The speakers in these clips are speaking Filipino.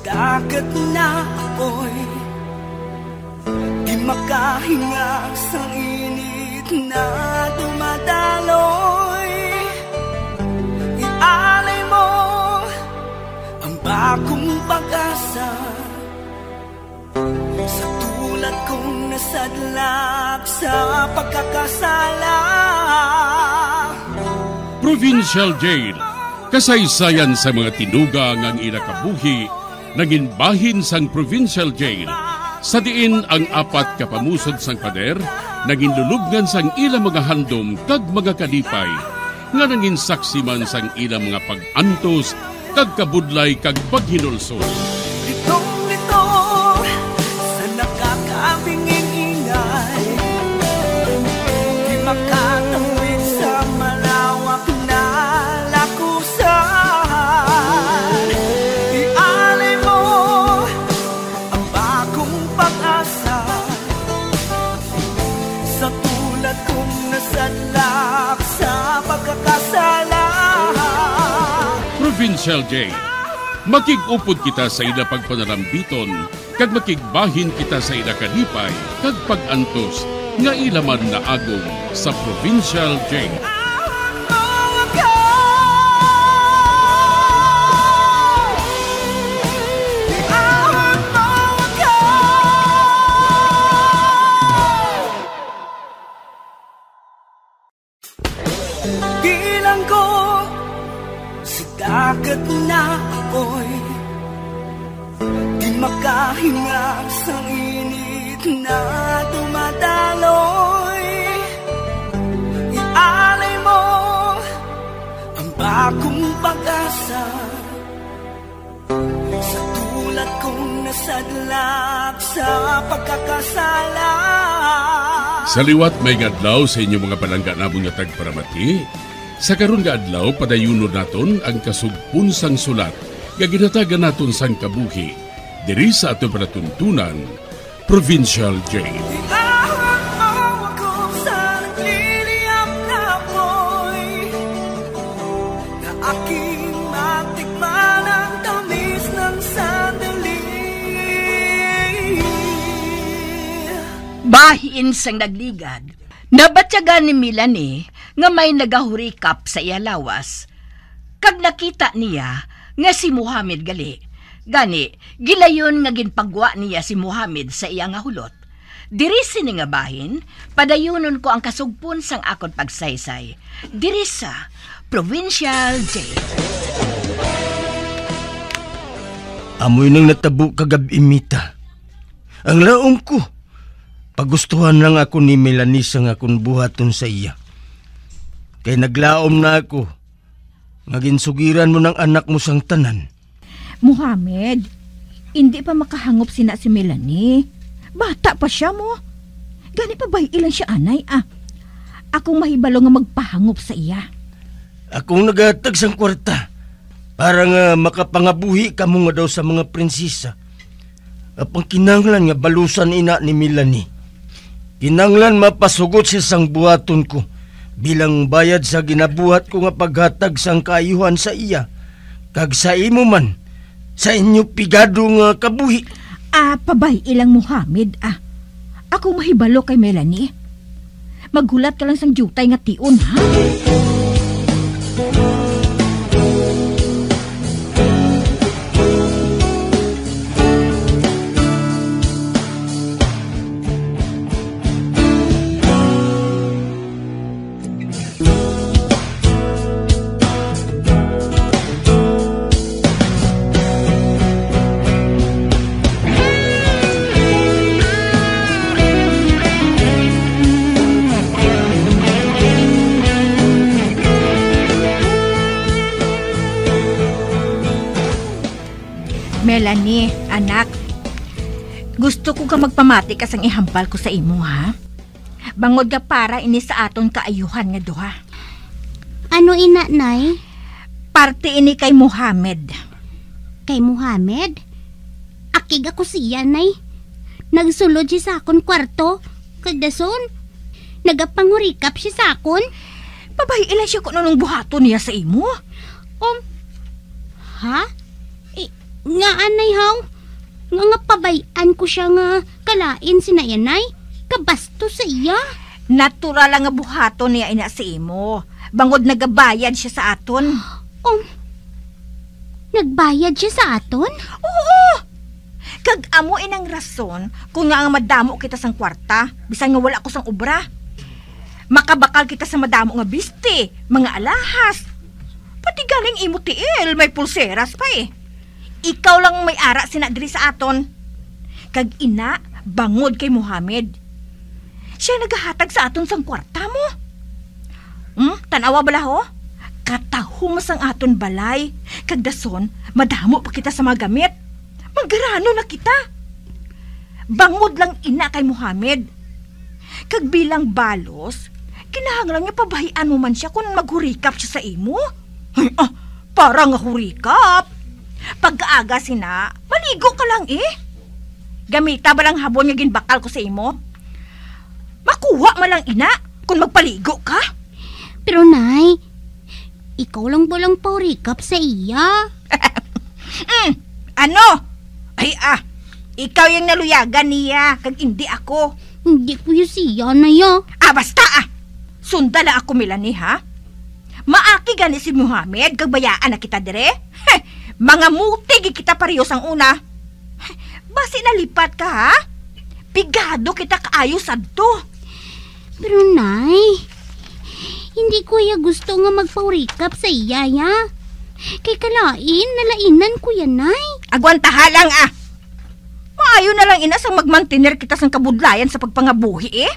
dagat na ako'y di makahinga sa init na dumadaloy. Ialay mo ang bagong pag-asa sa tulad kong nasadlak sa pagkakasala. Provincial Jail, kasaysayan sa mga tinugang ang inakabuhi, naging bahin sang Provincial Jail. Sa diin ang apat kapamusod sang pader, naging lulubngan sang ilang mga handom kag mga kalipay, nga naging saksi man sang ilang mga pag-antos, kag kabudlay kag paghinulsol. Litong-lito sa nakakabinging ingay, di makatawid sa malawak na lakusan. Ialay mo ang bagong pag-asa sa tulad kong nasadlak sa pagkakasala. Provincial Jail, makig-upod kita sa ila pagpanarambiton, kag makigbahin kita sa ila kalipay, kag pag-antos, nga ilaman na agong sa Provincial Jail. Bilang ko sa dagat na ako'y di makahinga sa init na dumadaloy. Ialay mo ang bagong pag-asa sa tulad kong nasadlak sa pagkakasala. Sa liwat may adlaw sa inyong mga palangga namong nga tagparamati. Sa karon nga adlaw padayunon naton ang kasugpon sang sulat nga ginatagan naton sang kabuhi diri sa atong panatuntunan, Provincial Jail. Bahin sang nagligad, nabatyagan ni Melanie nga may nagahurikap sa iya lawas. Kag nakita niya nga si Muhammad gali. Gani, gilayon nga ginpagwa niya si Muhammad sa iya nga hulot. Diri sini nga bahin, padayunon ko ang kasugpon sang akon pagsaysay. Diri sa Provincial Jail. Amoy nang natabo kagabi, Mita. Ang laom ko. Pagustuhan lang ako ni Melanie sa akong buhaton sa iya. Kay naglaom na ako. Naginsugiran mo ng anak mo sang tanan. Muhammad, hindi pa makahangop sina si Melanie. Bata pa siya mo. Gani pa ba ilan siya anay Akong mahibalo nga magpahangop sa iya. Akong nagatag sang kwarta para nga makapangabuhi ka mo nga daw sa mga prinsesa. Apang kinanglan nga balusan ina ni Melanie. Kinanglan mapasugot siya sang buhaton ko bilang bayad sa ginabuhat ko nga paghatag sang kaayuhan sa iya. Kag sa imo man, sa inyo pigado nga kabuhi. Pabay ilang Muhammad Ako mahibalo kay Melanie. Maghulat ka lang sang jutay nga tion, ha? Melanie, anak, gusto ko ka magpamati kasang ihampal ko sa imo, ha? Bangod ka para ini sa aton kaayuhan nga duha. Ano ina, nay? Parte ini kay Muhammad. Kay Muhammad? Akig ako siya, nay. Nagsulod siya sa akon kwarto. Kagdason, nagapangurikap siya sa akon. Babay, ilan siya kung anong buhato niya sa imo? Ha? Nga anay haw, nga pabayan ko siya nga kalain si nayanay, kabasto sa iya. Natural nga buhaton niya ina sa imo. Bangod nagabayad siya sa aton. Nagbayad siya sa aton? Oo! Kag amo inang rason kung nga madamo kita sang kwarta, bisan nga wala ko sang obra. Makabakal kita sa madamo nga biste, mga alahas. Pati galing imo tiil, may pulseras pa eh. Ikaw lang may ara sinadiri sa aton. Kag ina, bangod kay Muhammad. Siya nagahatag sa aton sang kwarta mo. Tanawa bala ho? Katahong sang aton balay. Kag dason, madamo pa kita sa mga gamit. Manggarano na kita. Bangod lang ina kay Muhammad. Kag bilang balos, kinahanglan niya pabahian mo man siya kung maghurikap siya sa imo. Ay, parang hurikap. Pagkaaga sina, maligo ka lang eh. Gamita ba lang habon niya ginbakal ko sa imo? Makuha man lang ina kung magpaligo ka. Pero nay, ikaw lang ba lang paurikap sa iya? Ano? Ay ikaw yung naluyagan niya, kag hindi ako. Hindi ko yung siya na ya. Basta sundala ako Melanie ha? Maaki gani si Muhammad, kag bayaan na kita dire? Mga mutig kita parehos ang una. Basi nalipat ka ha? Pigado kita kaayo sadto. Pero nay, hindi ko ya gusto nga magpaurikap sa iya ya. Kay kalain, nalainan ko yan nay. Agwantaha lang Maayo na lang ina sang magmantiner kita sang kabudlayan sa pagpangabuhi eh.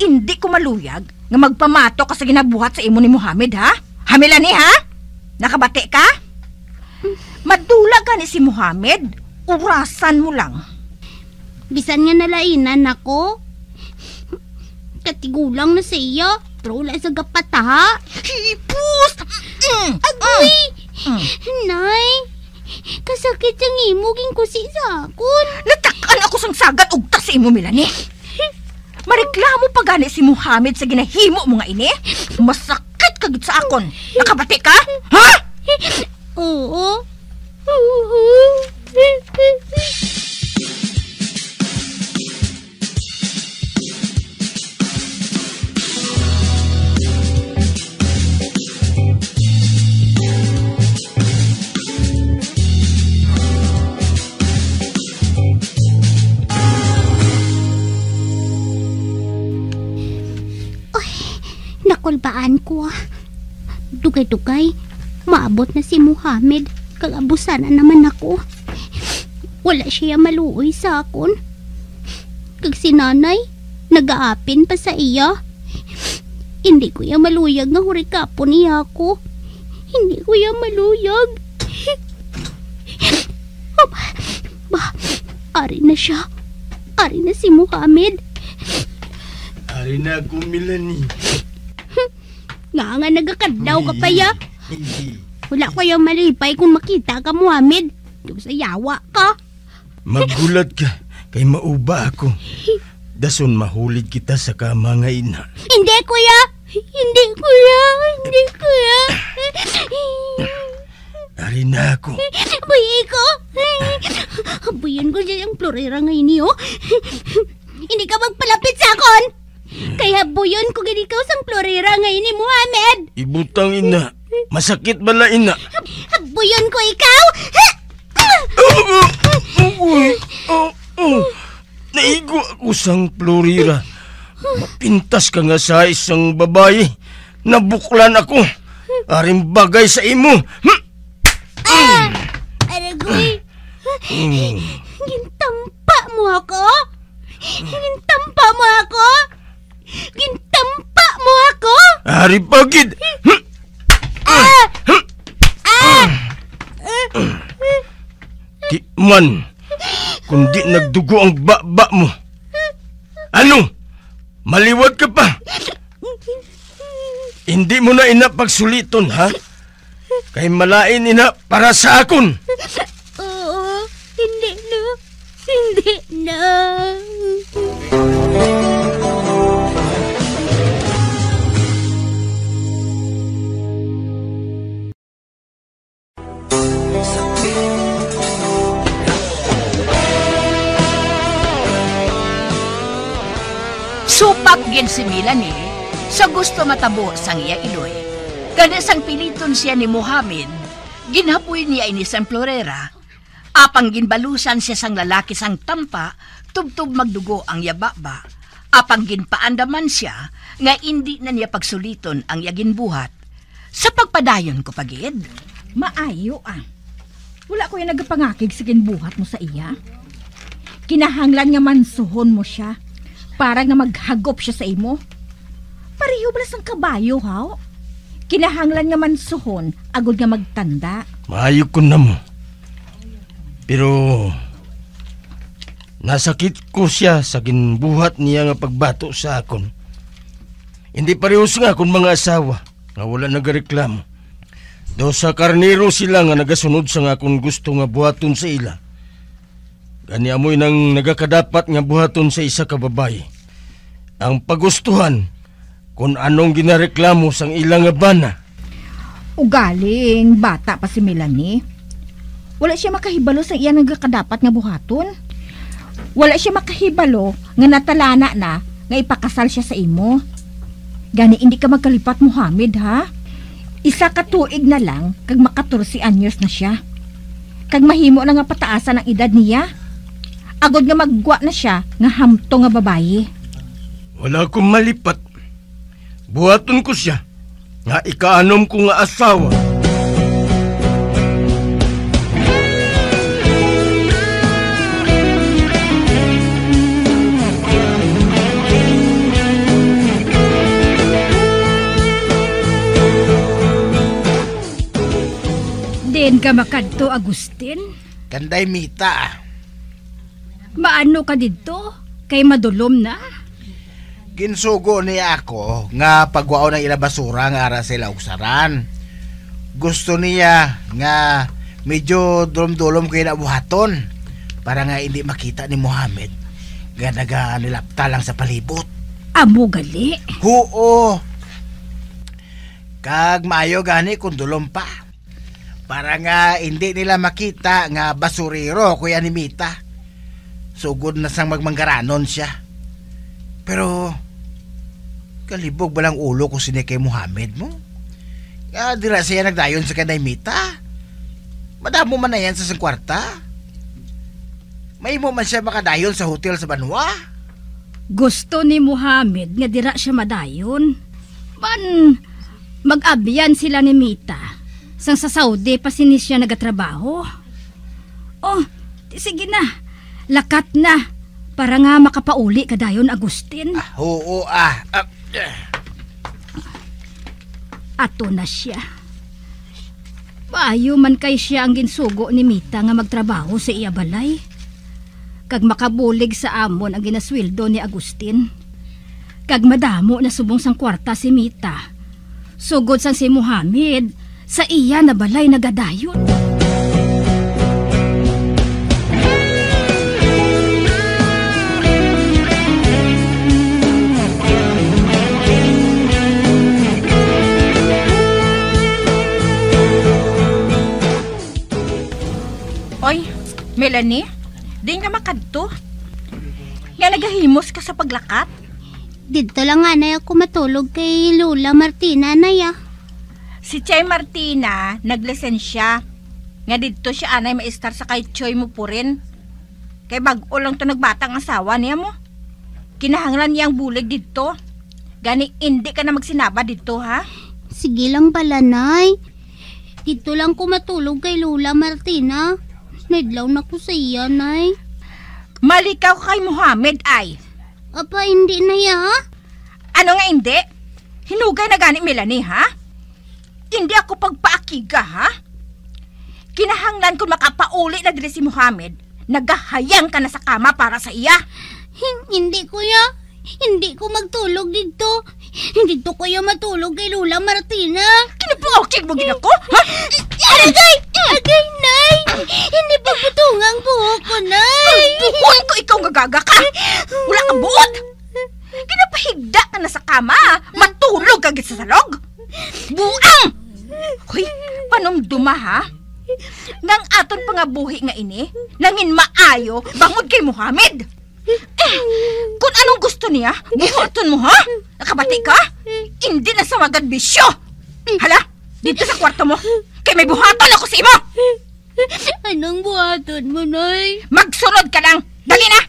Hindi ko maluyag nga magpamato ka sa ginabuhat sa imo ni Muhammad ha? Hamilani ha? Nakabati ka? Madula ka ni si Muhammad. Urasan mo lang. Bisan nga nalainan ako. Katigulang na sa iya. Pero wala sa gapat ha. Hipus! Agoy! Nay, kasakit ang imuging kusi sa akon. Natakan ako sang sagat og tas sa imo Melanie. Mareklamo pa gani si Muhammad sa ginahimo mo nga ini. Masakit kagit sa akon. Nakabati ka? Ha? Oo. Nakulbaan ko Dugay-dugay, maabot na si Muhammad. Kag abusan na naman ako. Wala siya maluoy sa akon. Kag si nanay, nagaapin pa sa iya. Hindi ko ya maluyag nga hurikapon niya ako. Hindi ko ya maluyag. Ari na siya. Ari na si Muhammad. Ari na ako, Melanie. Nga nagakadlaw ka pa ya. Wala ko yung malipay kung makita ka, Muhammad. Yung sa yawa ka. Magulat ka, kay mauba ako. Dason mahulid kita sa kama nga ina. Hindi, kuya. Hindi, kuya. Hindi, kuya. Ari na ako. Buyi ko. Buyan ko siya yung florera ngayon niyo. Hindi ka magpalapit sa akon. Kaya buyon ko ginikaw sang florera ngayon ni Muhammad. Ibutang ina. Masakit bala ina. Buyon ko ikaw. Naigo ako sang florera. Mapintas ka nga sa isang babae. Nabuklan ako. Aring bagay sa imo. Aragoy. Gintampa mo ako. Gintampa mo ako. Gintampa mo ako. Ari pagid. Di man. Kundi nagdugo ang baba mo. Ano? Maliwat ka pa. Hindi mo na ina pagsuliton, ha? Kay malain ina para sa akon. Oo, hindi na. Hindi na. Sakit Umapgin si Melanie sa gusto matabo sang iya iloy. Kada sang piliton siya ni Muhammad, ginhapoy niya ini sang florera. Apang ginbalusan siya sang lalaki sang tampa, tubtub magdugo ang yababa. Apang ginpaandaman siya, nga hindi na niya pagsuliton ang yagin buhat. Sa pagpadayon ko pagid. Maayo Wala ko yung nagapangakig sa ginbuhat mo sa iya. Kinahanglan nga mansuhon mo siya para nga maghagop siya sa imo. Pareho balas ang kabayo, haw? Kinahanglan nga mansuhon agod nga magtanda. Maayo ko na mo. Pero nasakit ko siya sa ginbuhat niya nga pagbato sa akon. Hindi parehos nga akong mga asawa nga wala nagareklamo. Daw sa karnero sila nga nagasunod sa nga akong gusto nga buhaton sa ila. Gani amoy nang nagakadapat nga buhaton sa isa ka babae. Ang pagustuhan kung anong ginareklamo sang ilang nga bana. Ugaling bata pa si Melanie. Wala siya makahibalo sa iya nagakadapat nga buhaton. Wala siya makahibalo nga natalana na nga ipakasal siya sa imo. Gani hindi ka magkalipat, Muhammad, ha? Isa ka tuig na lang kag maka-14 anyos na siya. Kag mahimo na nga pataasan ang edad niya. Agod nga maggwa na siya nga hamto nga babayi. Wala akong malipat. Buhaton ko siya nga ikaanom ko nga asawa. Din ka makadto, Agustin? Kanday Mita. Maano ka dito? Kay madulom na? Ginsugo niya ako nga pagwao ng ila basura nga ara sila uksaran. Gusto niya nga medyo dulom-dulom kayo na buhaton para nga hindi makita ni Muhammad nga naganilapta lang sa palibot. Amo gali? Oo. Kag maayo gani kung dulom pa. Para nga hindi nila makita nga basurero kuya ni Mita. Sugod na sang magmanggaranon siya. Pero kalibog balang ulo ko sini kay Muhammad mo. Dira siya nagdayon sa kanay Mita. Madamo man na yan sa kwarta. May mo man siya makadayon sa hotel sa Banwa. Gusto ni Muhammad nga dira siya madayon. Man, mag-abyan sila ni Mita. Sang sa Saudi pa sinis siya nagatrabaho. Oh, sige na. Lakat na. Para nga makapauli ka dayon, Agustin. Oo. Ato na siya. Maayo man kay siya ang ginsugo ni Mita nga magtrabaho sa iya balay. Kag makabulig sa amon ang ginasweldo ni Agustin. Kag madamo na subong sang kwarta si Mita. Sugod sang si Muhammad sa iya na balay nagadayon. Oy, Melanie, di nga makadto. Nga nagahimos ka sa paglakat? Dito lang nga na ako matulog kay Lola Martina na ya. Si Chay Martina, naglisensya. Nga dito siya anay maistar sa kay Choy mo po rin. Kay bag-o lang to nagbatang asawa niya mo. Kinahanglan niyang bulig dito. Gani hindi ka na magsinaba dito, ha? Sige lang pala, Nay. Dito lang ko matulog kay Lola Martina. Naidlaw na ko sa iya, Nay. Malikaw ka kay Muhammad, ay. Apa, hindi na ya? Ano nga hindi? Hinugay na gani Melanie, ha? Hindi ako pagpaakiga, ha? Kinahanglan ko makapauli na dili si Muhammad. Nagahayang ka na sa kama para sa iya. Hindi, kuya. Hindi ko magtulog dito. Dito kuya matulog kay Lola Martina. Kinapangawchig mo gina ko, ha? Agay, Nay! Hindi pa putungang buhok ko, Nay! Buhuan ko ikaw gagaga ka! Wala kang buot! Kinapahigda ka na sa kama, matulog ka sa salog! Buang! Hoy, panumduma, ha? Nang aton pangabuhi nga ini, nangin maayo, bangod kay Muhammad! Kung anong gusto niya, buhaton mo, ha? Nakabati ka? Hindi na sa magad bisyo. Hala, dito sa kwarto mo. Kay may buhaton ako sa imo. Anong buhaton mo, Nay? Magsunod ka lang. Dali na.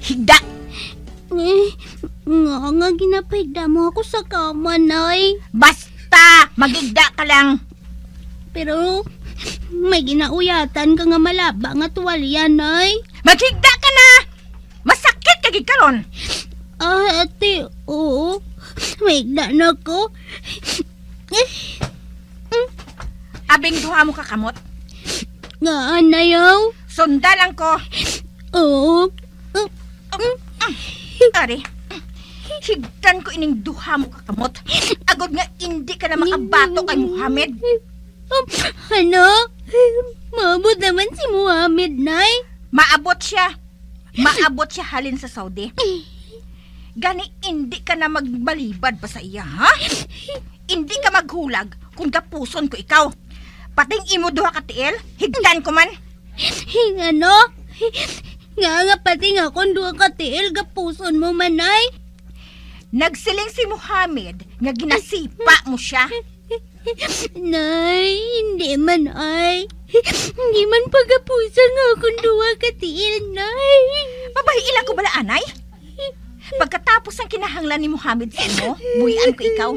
Higda! Nga ginapahigda mo ako sa kama, Nay. Basta! Magigda ka lang. Pero may ginauyatan ka nga malaba nga tuwalya, Nay. Maghigda ka na! Masakit kagig karon. Ate, oo. May higda na ko. Abing duha mo kakamot. Nga, anayaw. Sundalan ko. Oo. Ari, higdan ko ining duha mo kakamot. Agod nga hindi ka na makabato kay Muhammad. Ano? Maabot naman si Muhammad, Nay. Maabot siya. Maabot siya halin sa Saudi. Gani, hindi ka na magbalibad pa sa iya, ha? Hindi ka maghulag kung kapuson ko ikaw. Pating imo duha ka tiil, higdan ko man. Ano? Nga pati nga kung duha ka tiil, gapuson mo man, Nay. Nagsiling si Muhammad nga ginasipa mo siya. Nay, hindi man ay. Hindi man pagapusan nga kung duha ka tiil, Nay. Mabahiilan ko bala, anay? Pagkatapos ang kinahanglan ni Muhammad sa imo, buhian ko ikaw.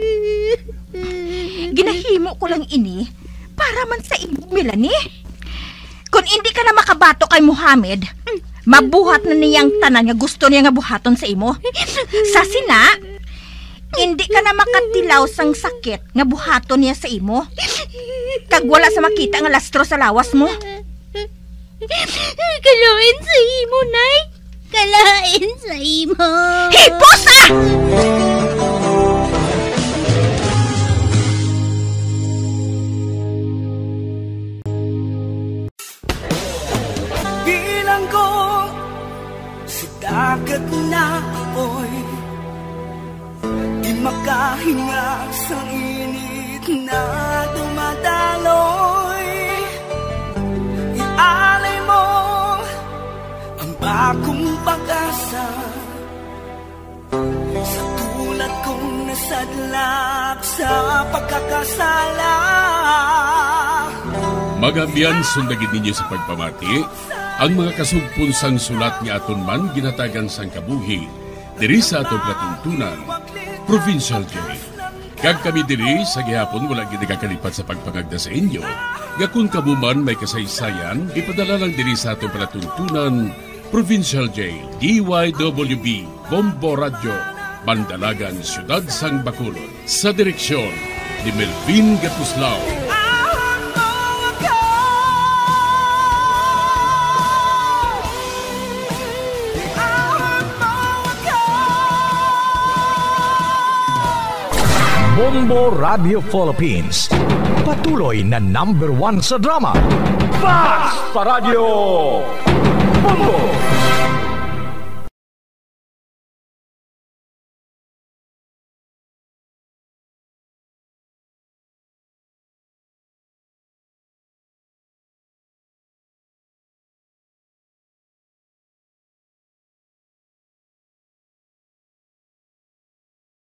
Ginahimo ko lang ini para man sa imo, Melanie. Kung hindi ka na makabato kay Muhammad, mabuhat na niyang tanan nga gusto niya nga buhaton sa imo. Sa sina, hindi ka na makatilaw sang sakit nga buhaton niya sa imo. Kag wala sa makita nga lastro sa lawas mo. Kalain sa imo, Nay. Kalain sa imo. Hipos, ah! Bilang ko sa dagat na apoy, di makahinga sa init na dumadaloy. Ialay mo ang bagong pag-asa sa tulad kong nasadlak sa pagkakasala. Magambyan sundagin ninyo sa pagpamati ang mga kasugpon sang sulat ni aton man ginatagan sang kabuhi diri sa atong katuntunan, Provincial J. Kag kami diri sa gihapon wala gid nakakalipat sa pagpangagda sa inyo. Nga kung kamuman may kasaysayan, ipadala lang diri sa atong palatuntunan, Provincial J, DYWB, Bombo Radio, Bandalagan, Siyudad Sang Bacolod. Sa direksyon ni Melvin Gatuslao. Bombo Radio Philippines. Patuloy na #1 sa drama. Fast sa Radio Bombo!